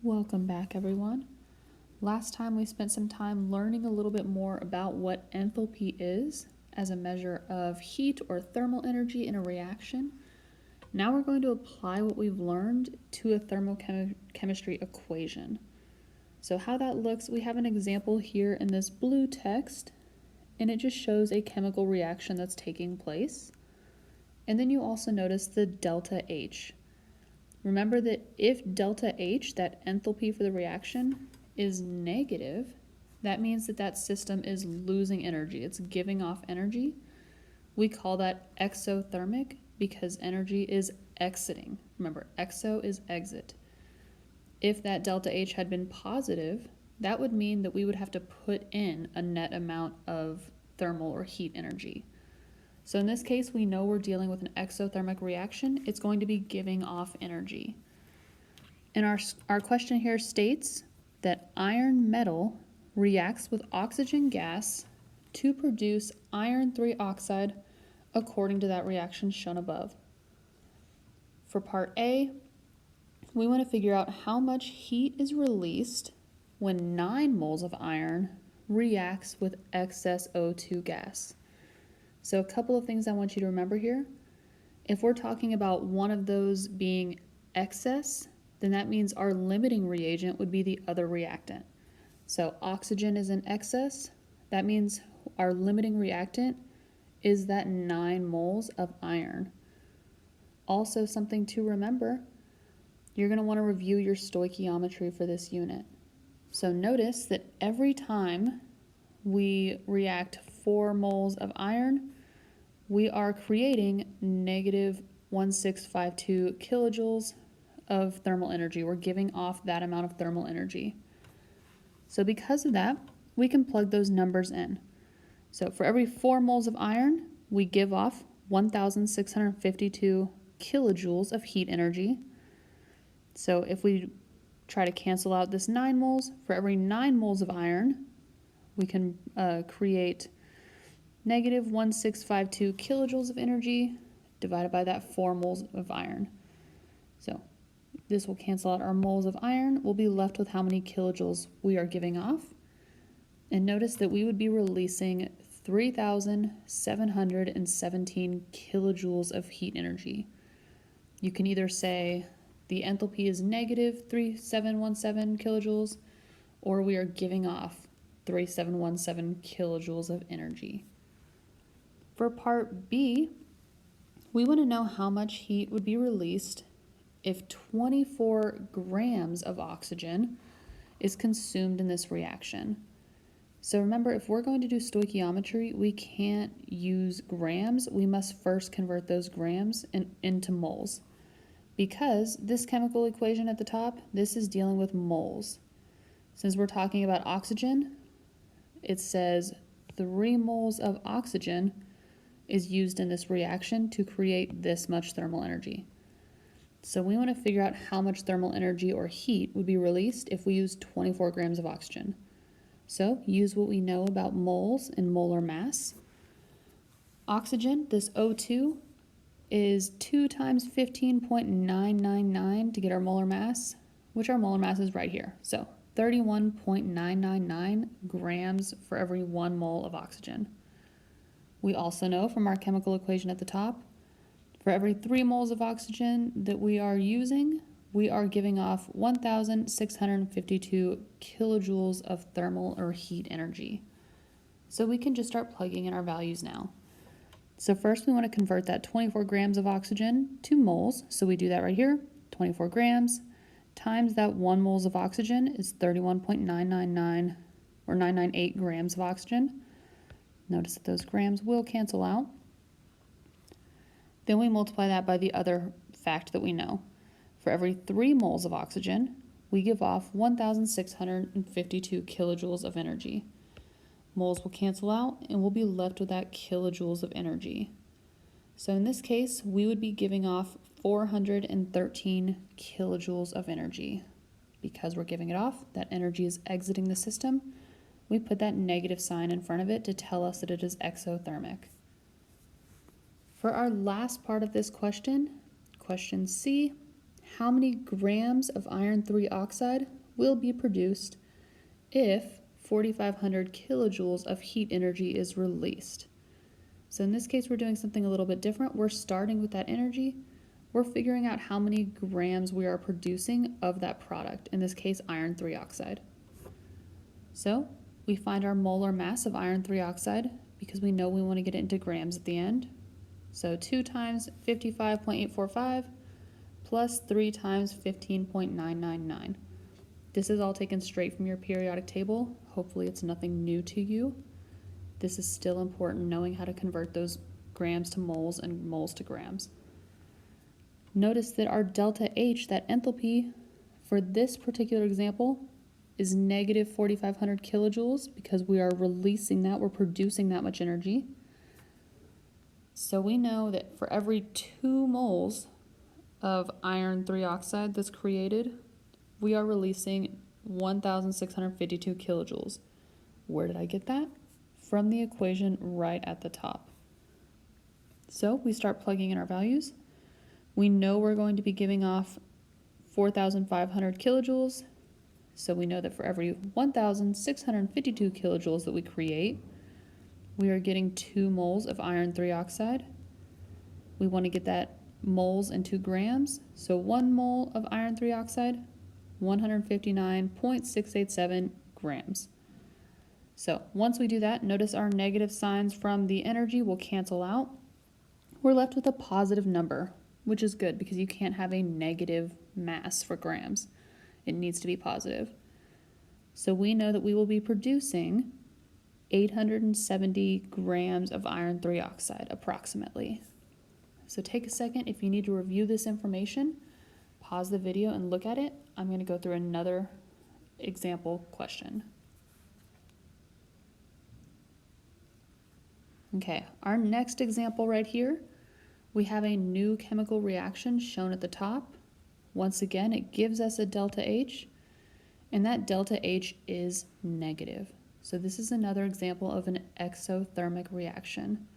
Welcome back, everyone. Last time we spent some time learning a little bit more about what enthalpy is as a measure of heat or thermal energy in a reaction. Now we're going to apply what we've learned to a thermochemistry equation. So how that looks, we have an example here in this blue text, and it just shows a chemical reaction that's taking place. And then you also notice the delta H. Remember that if delta H, that enthalpy for the reaction, is negative, that means that that system is losing energy. It's giving off energy. We call that exothermic because energy is exiting. Remember, exo is exit. If that delta H had been positive, that would mean that we would have to put in a net amount of thermal or heat energy. So in this case, we know we're dealing with an exothermic reaction. It's going to be giving off energy. And our question here states that iron metal reacts with oxygen gas to produce iron 3 oxide according to that reaction shown above. For part A, we want to figure out how much heat is released when 9 moles of iron reacts with excess O2 gas. So a couple of things I want you to remember here. If we're talking about one of those being excess, then that means our limiting reagent would be the other reactant. So oxygen is in excess. That means our limiting reactant is that 9 moles of iron. Also, something to remember, you're going to want to review your stoichiometry for this unit. So notice that every time we react 4 moles of iron, we are creating negative 1652 kilojoules of thermal energy. We're giving off that amount of thermal energy. So because of that, we can plug those numbers in. So for every 4 moles of iron, we give off 1652 kilojoules of heat energy. So if we try to cancel out this 9 moles, for every 9 moles of iron, we can create negative 1652 kilojoules of energy divided by that 4 moles of iron. So this will cancel out our moles of iron. We'll be left with how many kilojoules we are giving off. And notice that we would be releasing 3,717 kilojoules of heat energy. You can either say the enthalpy is negative 3,717 kilojoules, or we are giving off 3,717 kilojoules of energy. For part B, we want to know how much heat would be released if 24 grams of oxygen is consumed in this reaction. So remember, if we're going to do stoichiometry, we can't use grams. We must first convert those grams into moles. Because this chemical equation at the top, this is dealing with moles. Since we're talking about oxygen, it says 3 moles of oxygen is used in this reaction to create this much thermal energy. So we want to figure out how much thermal energy or heat would be released if we use 24 grams of oxygen. So use what we know about moles and molar mass. Oxygen, this O2, is 2 times 15.999 to get our molar mass, which our molar mass is right here. So 31.999 grams for every 1 mole of oxygen. We also know from our chemical equation at the top, for every 3 moles of oxygen that we are using, we are giving off 1,652 kilojoules of thermal or heat energy. So we can just start plugging in our values now. So first we want to convert that 24 grams of oxygen to moles. So we do that right here, 24 grams times that 1 moles of oxygen is 31.999 or 998 grams of oxygen. Notice that those grams will cancel out. Then we multiply that by the other fact that we know. For every 3 moles of oxygen, we give off 1,652 kilojoules of energy. Moles will cancel out, and we'll be left with that kilojoules of energy. So in this case, we would be giving off 413 kilojoules of energy. Because we're giving it off, that energy is exiting the system. We put that negative sign in front of it to tell us that it is exothermic. For our last part of this question, question C, how many grams of iron 3 oxide will be produced if 4,500 kilojoules of heat energy is released. So in this case, we're doing something a little bit different. We're starting with that energy. We're figuring out how many grams we are producing of that product, in this case, iron 3 oxide. So we find our molar mass of iron 3 oxide because we know we want to get it into grams at the end. So 2 times 55.845 plus 3 times 15.999. This is all taken straight from your periodic table. Hopefully it's nothing new to you. This is still important, knowing how to convert those grams to moles and moles to grams. Notice that our delta H, that enthalpy, for this particular example, is negative 4,500 kilojoules because we are releasing that, we're producing that much energy. So we know that for every 2 moles of iron 3 oxide that's created, we are releasing 1,652 kilojoules. Where did I get that? From the equation right at the top. So we start plugging in our values. We know we're going to be giving off 4,500 kilojoules. So we know that for every 1,652 kilojoules that we create, we are getting 2 moles of iron 3 oxide. We want to get that moles into grams. So 1 mole of iron 3 oxide, 159.687 grams. So once we do that, notice our negative signs from the energy will cancel out. We're left with a positive number, which is good because you can't have a negative mass for grams. It needs to be positive. So we know that we will be producing 870 grams of iron 3 oxide approximately. So take a second if you need to review this information, pause the video and look at it. I'm going to go through another example question. Okay, our next example right here, we have a new chemical reaction shown at the top. Once again, it gives us a delta H, and that delta H is negative. So this is another example of an exothermic reaction.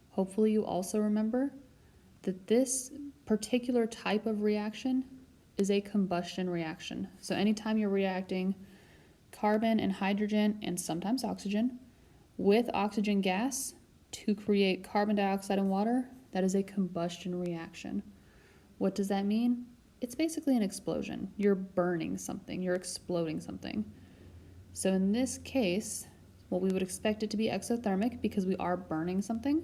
Hopefully you also remember that this particular type of reaction is a combustion reaction. So anytime you're reacting carbon and hydrogen and sometimes oxygen with oxygen gas to create carbon dioxide and water, that is a combustion reaction. What does that mean? It's basically an explosion. You're burning something, you're exploding something. So in this case, well, we would expect it to be exothermic because we are burning something.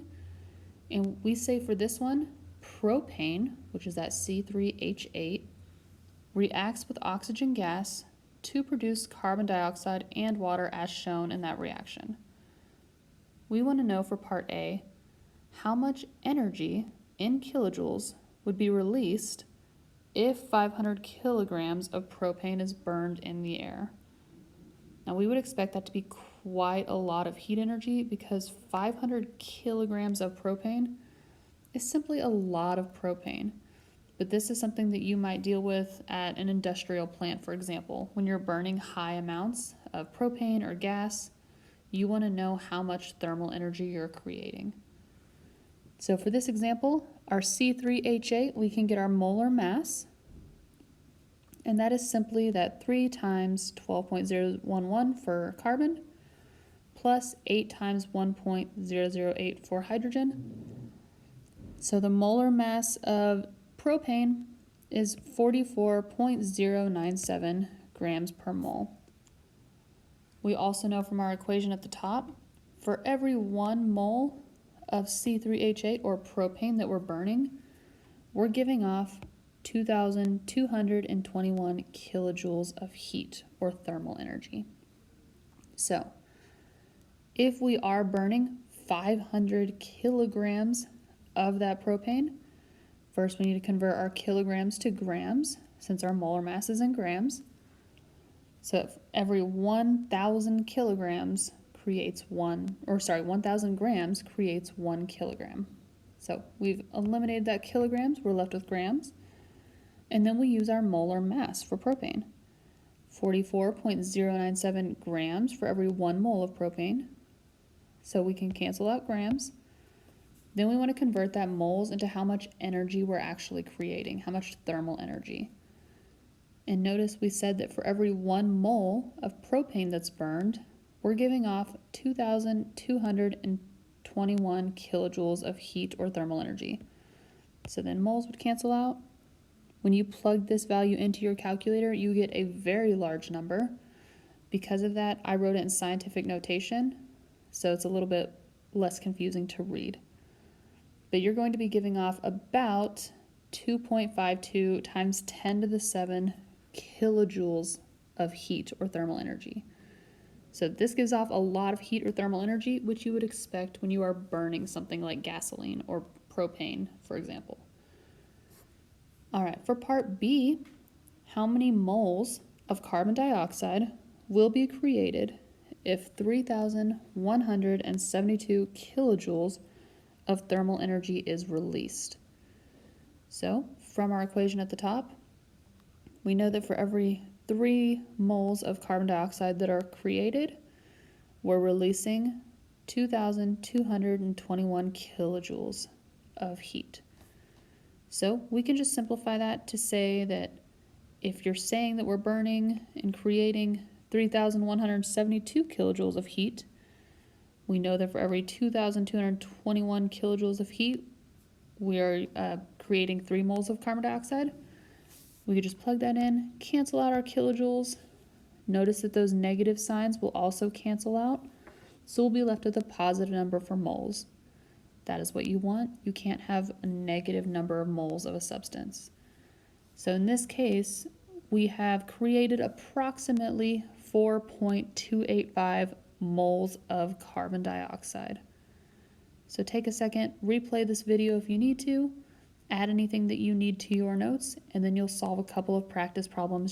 And we say for this one, propane, which is that C3H8, reacts with oxygen gas to produce carbon dioxide and water as shown in that reaction. We want to know for part A, how much energy in kilojoules would be released if 500 kilograms of propane is burned in the air. Now we would expect that to be quite a lot of heat energy because 500 kilograms of propane is simply a lot of propane. But this is something that you might deal with at an industrial plant, for example. When you're burning high amounts of propane or gas, you want to know how much thermal energy you're creating. So for this example, our C3H8, we can get our molar mass, and that is simply that 3 times 12.011 for carbon, plus 8 times 1.008 for hydrogen. So the molar mass of propane is 44.097 grams per mole. We also know from our equation at the top, for every 1 mole of C3H8 or propane that we're burning, we're giving off 2,221 kilojoules of heat or thermal energy. So if we are burning 500 kilograms of that propane, first we need to convert our kilograms to grams since our molar mass is in grams. So every 1,000 kilograms creates 1,000 grams creates 1 kilogram. So we've eliminated that kilograms, we're left with grams. And then we use our molar mass for propane. 44.097 grams for every 1 mole of propane. So we can cancel out grams. Then we want to convert that moles into how much energy we're actually creating, how much thermal energy. And notice we said that for every 1 mole of propane that's burned, we're giving off 2,221 kilojoules of heat or thermal energy. So then moles would cancel out. When you plug this value into your calculator, you get a very large number. Because of that, I wrote it in scientific notation, so it's a little bit less confusing to read. But you're going to be giving off about 2.52 times 10 to the 7 kilojoules of heat or thermal energy. So this gives off a lot of heat or thermal energy, which you would expect when you are burning something like gasoline or propane, for example. All right, for part B, how many moles of carbon dioxide will be created if 3,172 kilojoules of thermal energy is released? So from our equation at the top, we know that for every 3 moles of carbon dioxide that are created, we're releasing 2,221 kilojoules of heat. So we can just simplify that to say that if you're saying that we're burning and creating 3,172 kilojoules of heat, we know that for every 2,221 kilojoules of heat, we are creating 3 moles of carbon dioxide. We could just plug that in, cancel out our kilojoules. Notice that those negative signs will also cancel out, so we'll be left with a positive number for moles. That is what you want. You can't have a negative number of moles of a substance. So in this case, we have created approximately 4.285 moles of carbon dioxide. So take a second, replay this video if you need to, add anything that you need to your notes, and then you'll solve a couple of practice problems